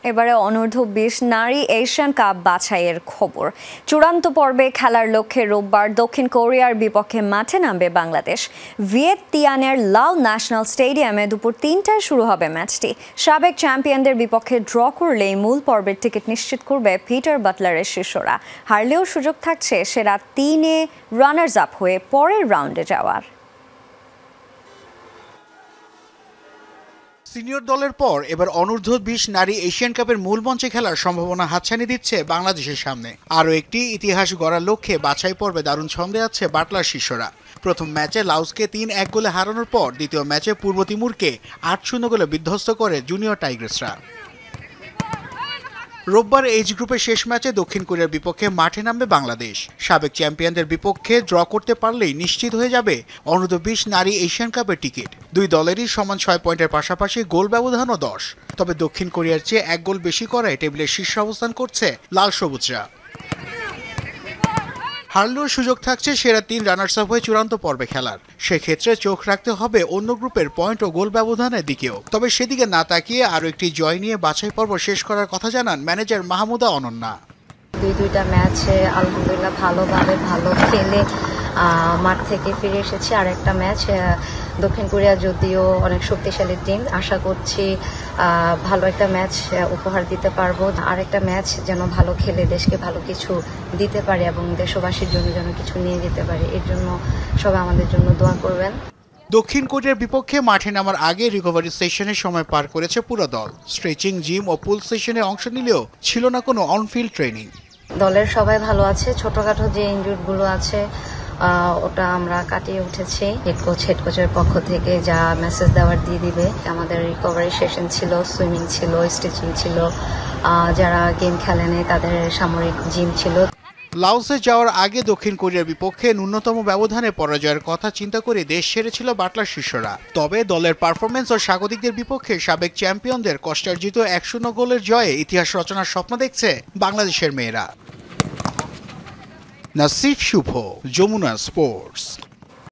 এবারে অনূর্ধ্ব-20 নারী Asian cup বাছাইয়ের খবর। চূড়ান্ত পর্বে খেলার লক্ষ্যে রোববার দক্ষিণ কোরিয়ার বিপক্ষে মাঠে নামবে বাংলাদেশ। ভিয়েতিয়ানের লাও ন্যাশনাল স্টেডিয়ামে দুপুর ৩টায় শুরু হবে ম্যাচটি। সাবেক চ্যাম্পিয়নদের বিপক্ষে ড্র করলেই মূল পর্বের টিকিট নিশ্চিত করবে পিটার বাটলারের শিষ্যরা। হারলেও সুযোগ থাকছে সেরা 3-এ রানার্স আপ হয়ে পরের রাউন্ডে যাওয়ার। সিনিয়র দলের পর এবার অনূর্ধ্ব-20 নারী এশিয়ান কাপের মূল মঞ্চে খেলার সম্ভাবনা হাতছানি দিচ্ছে বাংলাদেশের সামনে। আরও একটি ইতিহাস গড়ার লক্ষ্যে বাছাই পর্বে দারুণ ছন্দে আছে বাটলার শিষ্যরা। প্রথম ম্যাচে লাওসকে 3-1 গোলে হারানোর পর দ্বিতীয় ম্যাচে পূর্ব তিমুরকে 8-0 গোলে বিধ্বস্ত করে জুনিয়র টাইগ্রেসরা। রোববার এইচ গ্রুপের শেষ ম্যাচে দক্ষিণ কোরিয়ার বিপক্ষে মাঠে নামবে বাংলাদেশ। সাবেক চ্যাম্পিয়নদের বিপক্ষে ড্র করতে পারলেই নিশ্চিত হয়ে যাবে অনূর্ধ্ব-20 নারী এশিয়ান কাপের টিকিট। দুই দলেরই সমান 6 পয়েন্টের পাশাপাশি গোল ব্যবধানও 10। তবে দক্ষিণ কোরিয়ার চেয়ে 1 গোল বেশি করায় টেবিলের শীর্ষে অবস্থান করছে লাল সবুজরা। হারলেও সুযোগ থাকছে সেরা 3 রানার্স আপ হয়ে চূড়ান্ত পর্বে খেলার। সেক্ষেত্রে চোখ রাখতে হবে অন্য গ্রুপের পয়েন্ট ও গোল ব্যবধানের দিকেও। তবে সেদিকে না তাকিয়ে আরও একটি জয় নিয়ে বাছাই পর্ব শেষ করার কথা জানান ম্যানেজার মাহমুদা অনন্যা। দুইটা ম্যাচে আলহামদুলিল্লাহ ভালো খেলে মাঠ থেকে ফিরে এসেছি। আর একটা ম্যাচ দক্ষিণ কোরিয়া যদিও অনেক শক্তিশালী টিম, আশা করছি ভালো একটা ম্যাচ উপহার দিতে পারবো। আর একটা ম্যাচ যেন ভালো খেলে দেশকে ভালো কিছু দিতে পারে এবং দেশবাসীর জন্য যেন কিছু নিয়ে যেতে পারে। এর জন্য সবাই আমাদের জন্য দোয়া করবেন। দক্ষিণ কোরিয়ার বিপক্ষে মাঠে নামার আগে রিকভারি সেশনের সময় পার করেছে পুরো দল। স্ট্রেচিং, জিম ও পুল সেশনে অংশ নিলেও ছিল না কোনো অনফিল্ড ট্রেনিং। দলের সবাই ভালো আছে, ছোটখাটো যে ইনজুরিগুলো আছে ওটা আমরা কাটিয়ে উঠেছি। হেড কোচের পক্ষ থেকে যা মেসেজ দেওয়ার দিয়ে দিবে। আমাদের রিকভারি সেশন ছিল, সুইমিং ছিল, স্ট্রেচিং ছিল, যারা গেম খেলেনি তাদের সামরিক জিম ছিল। লাওসে যাওয়ার আগে দক্ষিণ কোরিয়ার বিপক্ষে ন্যূনতম ব্যবধানে পরাজয়ের কথা চিন্তা করে দেশ ছেড়েছিল বাটলার শিষ্যরা। তবে দলের পারফরমেন্স ও স্বাগতিকদের বিপক্ষে সাবেক চ্যাম্পিয়নদের কষ্টার্জিত 1-0 গোলের জয়ে ইতিহাস রচনার স্বপ্ন দেখছে বাংলাদেশের মেয়েরা। নাসিফ শুভ, যমুনা স্পোর্টস।